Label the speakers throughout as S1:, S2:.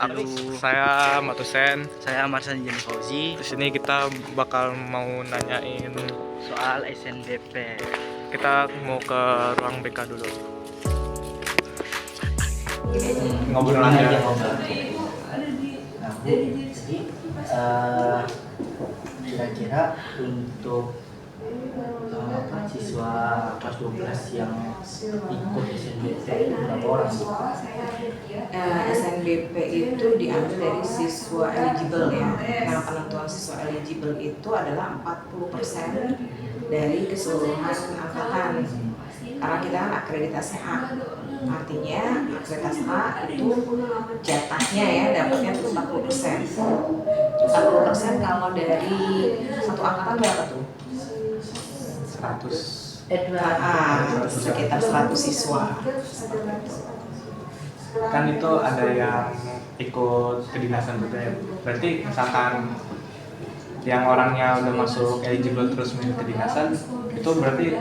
S1: Aku saya Matusen.
S2: Saya Marsan Jeni Fauzi.
S1: Di sini kita bakal mau nanyain
S2: Soal SNBP.
S1: Kita mau ke ruang BK dulu. Ngobrol aja.
S3: Nah, Bu, jadi kira-kira untuk siswa kelas 12 yang ikut SNBP itu berapa orang, Bu?
S4: SNBP itu diambil dari siswa eligible ya. Nah, penentuan siswa eligible itu adalah 40% dari keseluruhan angkatan. Karena kita kan akreditasi A. Artinya akreditasi A itu jatahnya ya dapatnya itu 40%. 40% kalau dari satu angkatan berapa tuh?
S1: 100.
S4: Sekitar 100 siswa.
S1: Kan itu ada yang ikut kedinasan juga ya. Berarti misalkan yang orangnya udah masuk eligible terus main kedinasan, itu berarti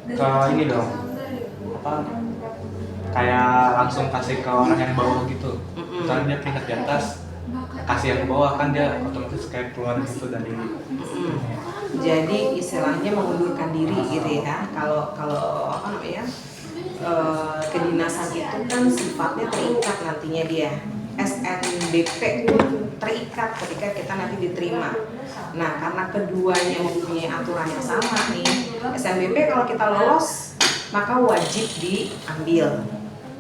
S1: ke ini dong, apa, kayak langsung kasih ke orang yang bawah gitu. Misalnya dia peringkat di atas, kasih yang bawah, kan dia otomatis kayak keluar gitu dari
S4: Jadi istilahnya mengundurkan diri gitu ya. Kalau apa namanya, kedinasan itu kan sifatnya terikat nantinya dia. SNBP terikat ketika kita nanti diterima. Nah, karena keduanya mempunyai aturan yang sama nih, SNBP kalau kita lolos maka wajib diambil,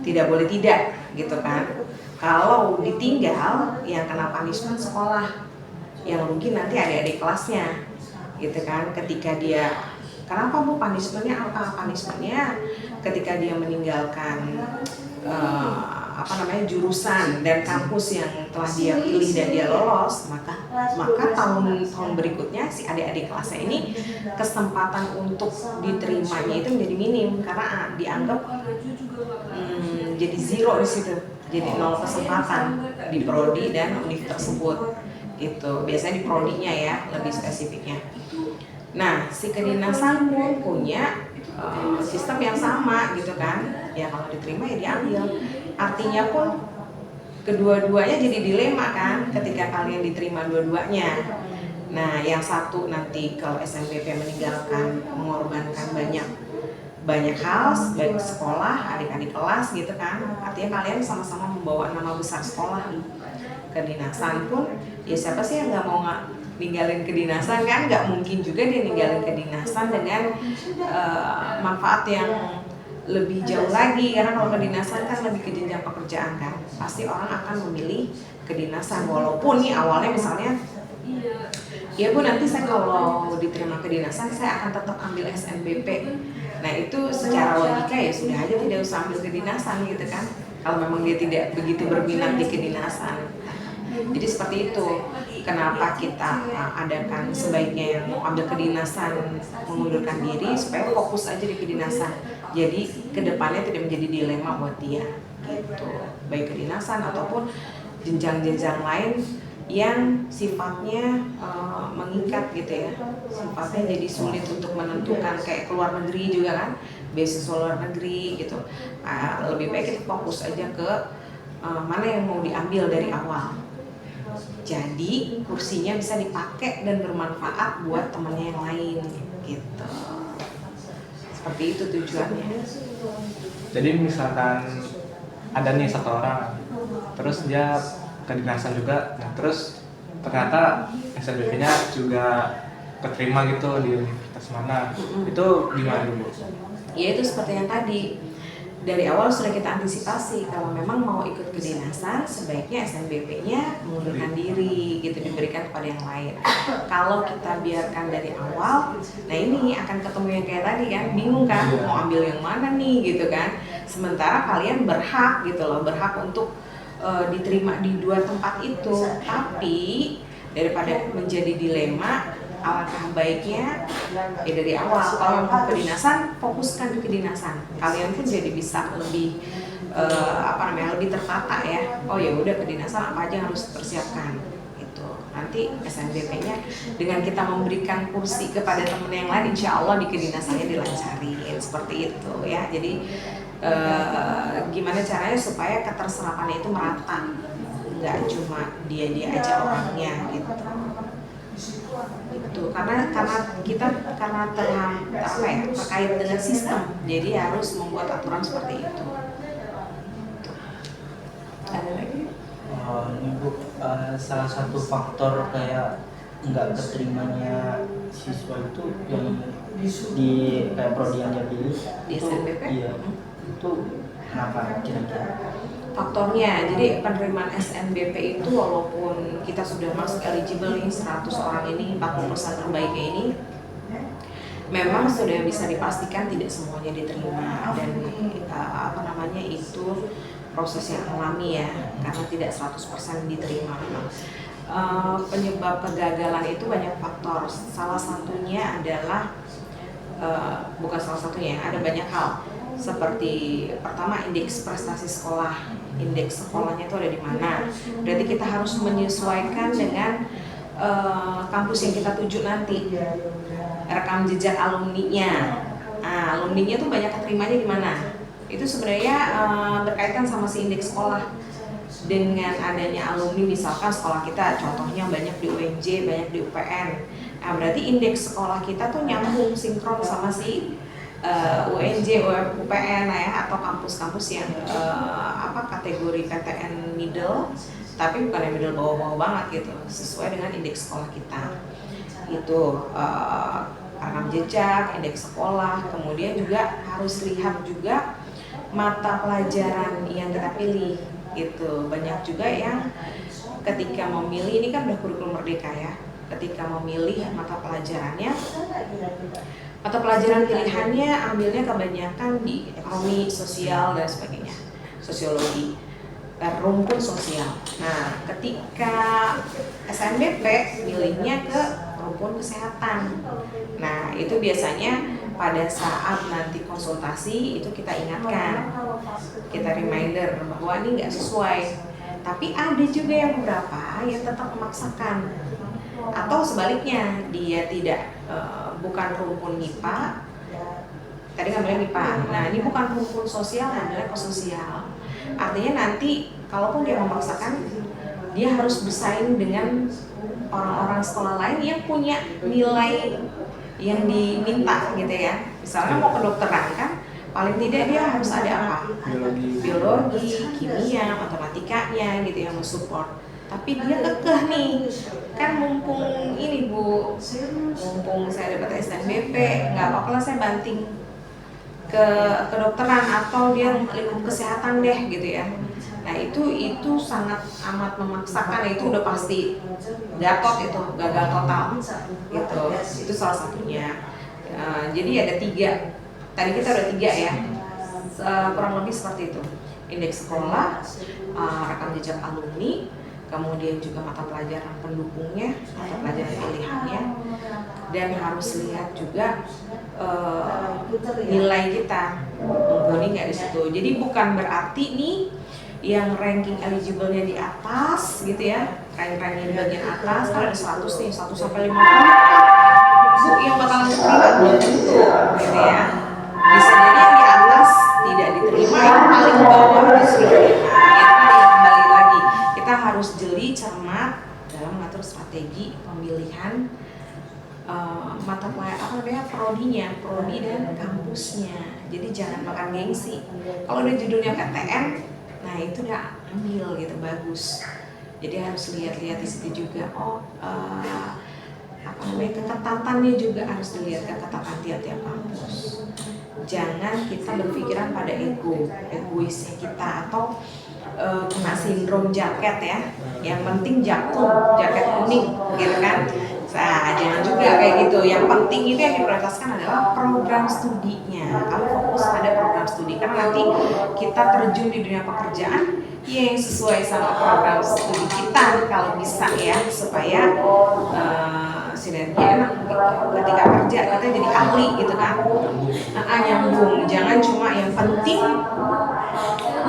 S4: tidak boleh tidak gitu kan. Kalau ditinggal yang kena punishment sekolah, yang rugi nanti adik-adik kelasnya gitu kan. Ketika dia, kenapa Bu punishmentnya apa? Punishmentnya ketika dia meninggalkan jurusan dan kampus yang telah dia pilih dan dia lolos, maka tahun berikutnya si adik-adik kelasnya ini kesempatan untuk diterimanya itu menjadi minim karena dianggap jadi zero di situ, jadi 0 kesempatan di prodi dan univ tersebut gitu. Biasanya di prodinya ya lebih spesifiknya. Nah, si kedinasan pun punya sistem yang sama gitu kan. Ya kalau diterima ya diambil. Artinya pun kedua-duanya jadi dilema kan ketika kalian diterima dua-duanya. Nah, yang satu nanti kalau SNBP meninggalkan, mengorbankan banyak hal, baik sekolah, adik-adik kelas gitu kan. Artinya kalian sama-sama membawa nama besar sekolah. Kedinasan pun ya siapa sih yang nggak mau ninggalin kedinasan kan? Nggak mungkin juga dia ninggalin kedinasan dengan manfaat yang lebih jauh lagi, karena kalau kedinasan kan lebih ke jenjang pekerjaan kan. Pasti orang akan memilih kedinasan walaupun nih awalnya misalnya ya Bu, nanti saya kalau diterima kedinasan saya akan tetap ambil SNBP. Nah, itu secara logika ya sudah aja tidak usah ambil kedinasan gitu kan, kalau memang dia tidak begitu berminat di kedinasan. Jadi seperti itu. Kenapa kita adakan sebaiknya yang mau ambil kedinasan mengundurkan diri supaya fokus aja di kedinasan. Jadi kedepannya tidak menjadi dilema buat dia gitu. Baik kedinasan ataupun jenjang-jenjang lain yang sifatnya mengikat gitu ya. Sifatnya jadi sulit untuk menentukan, kayak keluar negeri juga kan, beasiswa luar negeri gitu. Lebih baik kita fokus aja ke mana yang mau diambil dari awal. Jadi kursinya bisa dipakai dan bermanfaat buat temannya yang lain gitu. Seperti itu tujuannya.
S1: Jadi misalkan ada nih satu orang, terus dia kedinasan juga, nah terus ternyata SNBP-nya juga keterima gitu di universitas mana, itu gimana Bu?
S4: Ya itu seperti yang tadi, dari awal sudah kita antisipasi kalau memang mau ikut kedinasan sebaiknya SNBP-nya mengundurkan diri gitu, diberikan kepada yang lain. Kalau kita biarkan dari awal, nah ini akan ketemu yang kayak tadi kan, bingung kan mau ambil yang mana nih gitu kan. Sementara kalian berhak gitu loh, berhak untuk diterima di dua tempat itu. Tapi daripada menjadi dilema, alangkah baiknya ya dari awal kalau memang kedinasan fokuskan di kedinasan. Kalian pun jadi bisa lebih lebih tertata ya. Oh ya udah, kedinasan apa aja yang harus dipersiapkan gitu. Nanti SNBP-nya dengan kita memberikan kursi kepada teman yang lain, insya Allah di kedinasannya dilancarin seperti itu ya. Jadi gimana caranya supaya keterserapannya itu merata, nggak cuma dia aja orangnya gitu. Itu karena kita terkait dengan sistem, jadi harus membuat aturan seperti itu. Ada lagi?
S3: Ini Bu, salah satu faktor kayak nggak keterimanya siswa itu yang di kayak prodi yang dia pilih
S4: Di
S3: itu,
S4: SNBP?
S3: iya, itu kenapa kira-kira?
S4: Faktornya, jadi penerimaan SNBP itu walaupun kita sudah masuk eligible nih 100 orang ini, 40% terbaiknya ini memang sudah bisa dipastikan tidak semuanya diterima, dan itu proses yang alami ya, karena tidak 100% diterima memang. Penyebab kegagalan itu banyak faktor. Salah satunya adalah bukan salah satunya, ada banyak hal. Seperti pertama, indeks prestasi sekolah. Indeks sekolahnya itu ada di mana. Berarti kita harus menyesuaikan dengan kampus yang kita tuju nanti. Rekam jejak alumninya. Alumninya tuh banyak keterimanya di mana. Itu sebenarnya berkaitan sama si indeks sekolah. Dengan adanya alumni, misalkan sekolah kita contohnya banyak di UNJ, banyak di UPN. Nah, berarti indeks sekolah kita tuh nyambung sinkron sama si UNJ, UPN ya, atau kampus-kampus yang kategori PTN middle, tapi bukan yang middle bawah-bawah banget gitu, sesuai dengan indeks sekolah kita. Itu rekam jejak, indeks sekolah, kemudian juga harus lihat juga mata pelajaran yang kita pilih gitu. Banyak juga yang ketika memilih, ini kan udah kurikulum merdeka ya, ketika memilih mata pelajarannya, mata pelajaran pilihannya ambilnya kebanyakan di ekonomi, sosial, dan sebagainya, sosiologi, rumpun sosial. Nah, ketika SNBP milihnya ke rumpun kesehatan. Nah, itu biasanya pada saat nanti konsultasi itu kita ingatkan, kita reminder bahwa ini nggak sesuai. Tapi ada juga yang beberapa yang tetap memaksakan, atau sebaliknya dia tidak bukan rumpun MIPA, tadi ngambilnya MIPA. Nah, ini bukan rumpun sosial, ngambilnya ke sosial. Artinya nanti kalaupun dia memaksakan, dia harus bersaing dengan orang-orang sekolah lain yang punya nilai yang diminta gitu ya. Misalnya mau kedokteran kan, paling tidak dia harus ada apa? Biologi, kimia, matematikanya gitu yang mensupport. Tapi dia kekeh nih, kan mumpung ini Bu, mumpung saya dapat SNBP, nggak apa-apa lah saya banting ke kedokteran atau dia lingkup kesehatan deh gitu ya. Nah itu sangat amat memaksakan, itu udah pasti gatot, itu gagal total gitu. Itu salah satunya. Jadi ada 3, tadi kita udah 3 ya, kurang lebih seperti itu. Indeks sekolah, rekam jejak alumni, kemudian juga mata pelajaran pendukungnya, mata pelajaran pilihannya, dan harus lihat juga nilai kita mumpuni nggak di situ. Jadi bukan berarti nih yang ranking eligible-nya di atas gitu ya, ranking-ranking di bagian atas, kalau ada 100 nih, 1 sampai 50 Bu yang bakalan diterima belum tentu gitu ya. Bisa jadi yang di atas tidak diterima, yang paling bawah justru diterima. Ya tadi kembali lagi, kita harus jeli, cermat dalam mengatur strategi pemilihan mata pelajaran prodi dan kampusnya. Jadi jangan makan gengsi. Kalau ada judulnya PTN, nah itu udah ambil gitu, bagus. Jadi harus lihat-lihat di situ juga. Keketatannya juga harus dilihat, ketatan tiap-tiap kampus. Jangan kita berpikiran pada egoisnya kita, atau kena sindrom jaket ya. Yang penting jaket kuning gitu kan. Nah, jangan juga kayak gitu. Yang penting itu yang diprioritaskan adalah program studinya. Kamu fokus pada program studi, karena nanti kita terjun di dunia pekerjaan yang sesuai sama program studi kita kalau bisa ya, supaya sinergi enak gitu. Ketika kerja kita jadi ahli gitu kan. Nyambung. Jangan cuma yang penting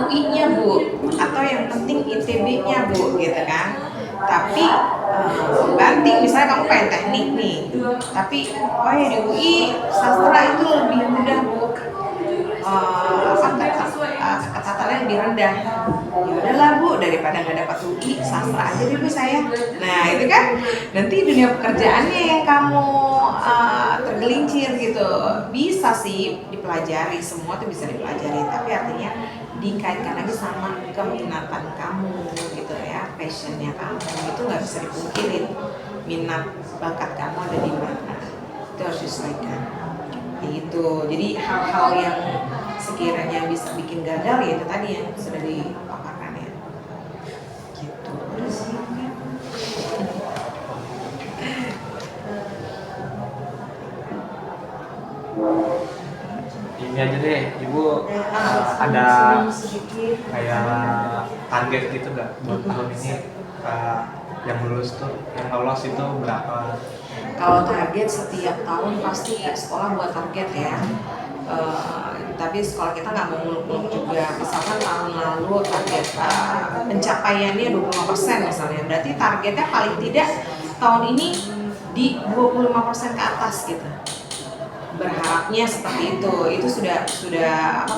S4: UI-nya Bu, atau yang penting ITB-nya Bu gitu kan. Tapi banting, misalnya kamu pengen teknik nih, tapi di UI sastra itu lebih mudah Bu, yang lebih rendah. Ya udahlah Bu, daripada nggak dapat UI, sastra aja deh Bu saya. Nah itu kan nanti dunia pekerjaannya yang kamu tergelincir gitu. Bisa sih dipelajari, semua tuh bisa dipelajari, tapi artinya dikaitkan lagi sama keminatan kamu gitu ya, passionnya kamu itu nggak bisa dipungkirin. Minat bakat kamu ada di mana, itu harus disesuaikan gitu. Jadi hal-hal yang sekiranya bisa bikin gagal ya itu tadi yang sudah dipaparkan ya gitu. Udah sih ya.
S1: Ini aja deh, Ibu ada kayak target gitu nggak buat tahun ini, yang lulus tuh, yang lolos itu berapa?
S4: Kalau target setiap tahun pasti sekolah buat target ya. Tapi sekolah kita nggak mau muluk-muluk juga. Misalkan tahun lalu target pencapaiannya 25% misalnya, berarti targetnya paling tidak tahun ini di 25% ke atas gitu. Berharapnya seperti itu sudah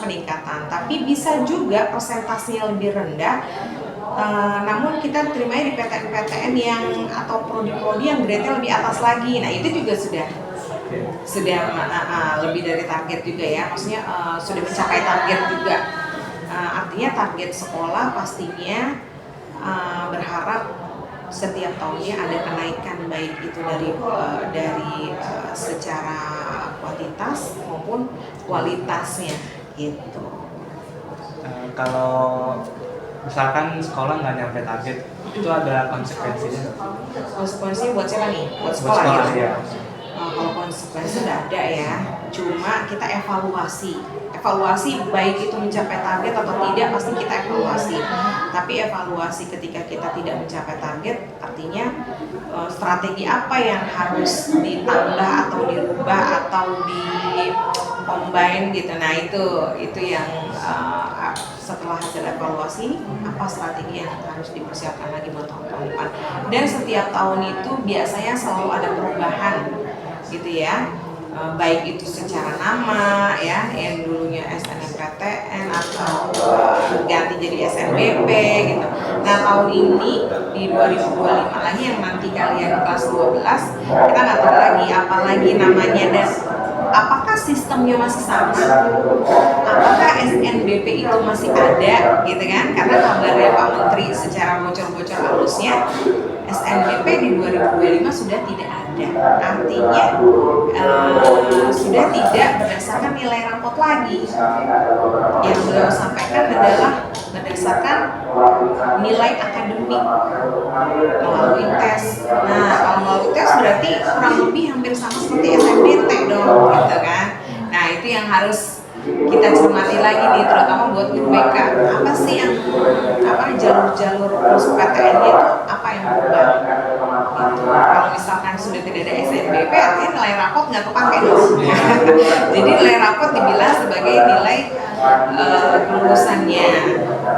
S4: peningkatan. Tapi bisa juga persentasenya lebih rendah. Namun kita terimanya di PTN-PTN yang atau prodi-prodi yang grade-nya lebih atas lagi. Nah itu juga sudah lebih dari target juga ya. Maksudnya sudah mencapai target juga. Artinya target sekolah pastinya berharap setiap tahunnya ada kenaikan, baik itu dari secara kuantitas maupun kualitasnya gitu.
S1: Kalau misalkan sekolah nggak nyampe target, itu ada konsekuensinya nggak?
S4: Konsekuensinya buat siapa nih? Buat
S1: Buat
S4: sekolah
S1: sekolah
S4: ya?
S1: ya.
S4: Kalau konsekuensi nggak ada ya, cuma kita evaluasi baik itu mencapai target atau tidak pasti kita evaluasi. Tapi evaluasi ketika kita tidak mencapai target artinya strategi apa yang harus ditambah atau dirubah atau di combine gitu. Nah itu yang setelah hasil evaluasi apa strategi yang harus dipersiapkan lagi buat tahun depan. Dan setiap tahun itu biasanya selalu ada perubahan gitu ya, baik itu secara nama ya, yang dulunya SNMPTN atau ganti jadi SNBP gitu. Nah tahun ini di 2025 lagi yang nanti kalian kelas 12 kita nggak tahu lagi apa lagi namanya dan apakah sistemnya masih sama, apakah SNBP itu masih ada gitu kan, karena kabarnya Pak Menteri secara bocor-bocor halusnya SNBP di 2025 sudah tidak ada, artinya sudah tidak berdasarkan nilai rapot lagi. Yang beliau sampaikan adalah berdasarkan nilai akademik melalui tes. Nah kalau melalui tes berarti kurang lebih hampir sama seperti SNBT dong gitu kan. Nah itu yang harus kita cermati lagi nih, terutama buat guru BK. Apa sih yang jalur-jalur masuk PTN-nya itu apa yang berubah? Gitu. Kalau misalkan sudah tidak ada SNBP, artinya nilai rapot nggak kepakai dong. Jadi nilai rapot dibilang sebagai nilai kelulusannya,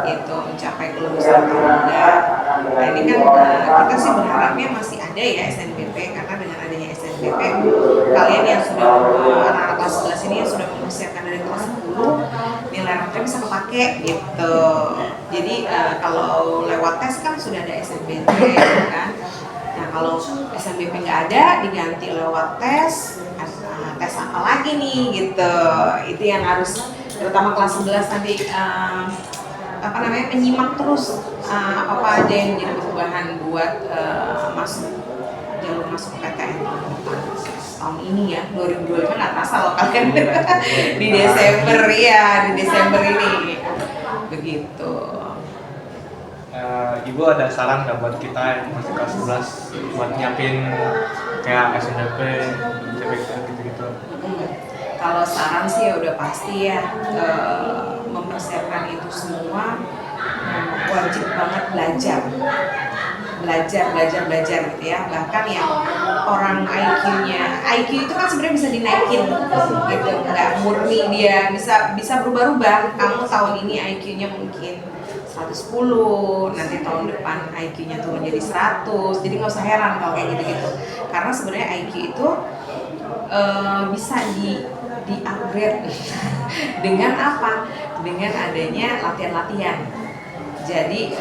S4: gitu, mencapai kelulusan atau enggak. Nah ini kan kita sih berharapnya masih ada ya SNBP, karena dengan adanya SNBP kalian yang sudah anak-anak kelas 11 ini yang sudah mempersiapkan dari kelas 10 nilai rapotnya bisa kepake gitu. Jadi kalau lewat tes kan sudah ada SNBP kan. Nah kalau SNBP nggak ada diganti lewat tes, tes apa lagi nih gitu. Itu yang harus terutama kelas 11 nanti menyimak terus apa aja yang menjadi perubahan buat jalur masuk PTN tahun ini ya, 2025 nggak terasa loh kalian di Desember ya, di Desember ini begitu.
S1: Ibu ada saran nggak buat kita yang masih kelas 11 buat nyiapin kayak SNBP, CPK gitu-gitu?
S4: Kalau saran sih ya udah pasti ya, mempersiapkan itu semua wajib banget belajar gitu ya. Bahkan yang orang IQ itu kan sebenarnya bisa dinaikin gitu, nggak murni dia bisa berubah-ubah. Kamu tahun ini IQ-nya mungkin 110, nanti tahun depan IQ-nya turun jadi 100. Jadi nggak usah heran kalau kayak gitu-gitu, karena sebenarnya IQ itu bisa di-upgrade dengan apa? Dengan adanya latihan-latihan. Jadi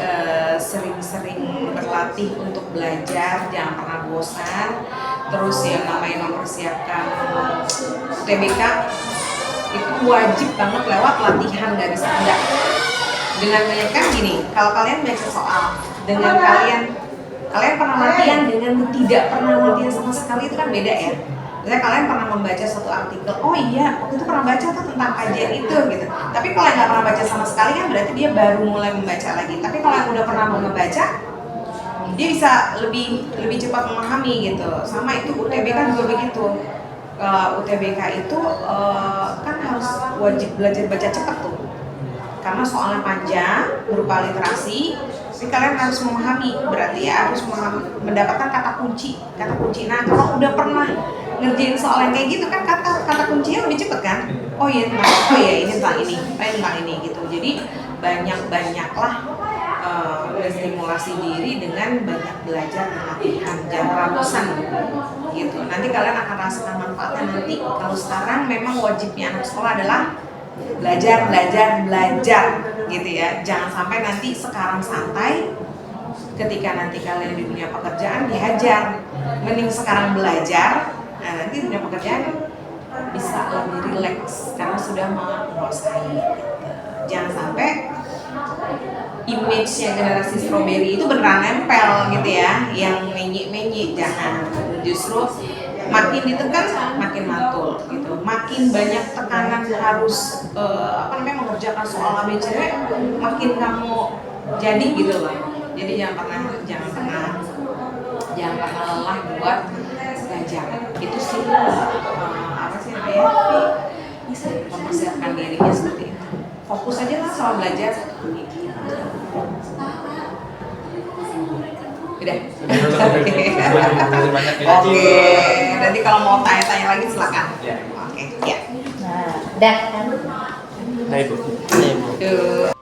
S4: sering-sering berlatih untuk belajar, jangan pernah bosan. Terus yang namanya mempersiapkan UTBK itu wajib banget lewat latihan, nggak bisa enggak. Dengan banyak kan gini, kalau kalian baca soal, dengan kalian pernah latihan dengan tidak pernah latihan sama sekali itu kan beda ya. Misalnya kalian pernah membaca satu artikel, oh iya waktu itu pernah baca tuh tentang kajian itu gitu. Tapi kalau yang nggak pernah baca sama sekali kan berarti dia baru mulai membaca lagi. Tapi kalau yang udah pernah membaca, dia bisa lebih cepat memahami gitu. Sama itu UTBK juga begitu. UTBK itu kan harus wajib belajar baca cepat tuh. Karena soalnya panjang, berupa literasi, tapi kalian harus memahami, berarti ya harus mendapatkan kata kunci. Nah kalau udah pernah ngerjain soal yang kayak gitu kan kata kuncinya lebih cepet kan? Oh iya ini tentang ini gitu. Jadi banyaklah menstimulasi diri dengan banyak belajar dan latihan, jangan pernah bosan gitu. Nanti kalian akan rasakan manfaatnya nanti. Kalau sekarang memang wajibnya anak sekolah adalah belajar gitu ya. Jangan sampai nanti sekarang santai, ketika nanti kalian di dunia pekerjaan dihajar. Mending sekarang belajar, nah nanti dunia pekerjaan bisa lebih rileks karena sudah menguasai gitu. Jangan sampai image-nya generasi strawberry itu beneran nempel gitu ya, yang menyi-menyi. Jangan, justru makin ditekan makin mantul gitu, makin banyak tekanan harus mengerjakan soal ABCD, makin kamu jadi gitu loh. Jadi jangan pernah lelah buat belajar. Itu sih mempersiapkan dirinya seperti itu. Fokus aja lah soal belajar. Udah. Oke. Nanti kalau mau tanya-tanya lagi silakan. Oke. Ya.
S3: Nah, dah.
S2: Nah, Ibu.
S4: Tuh.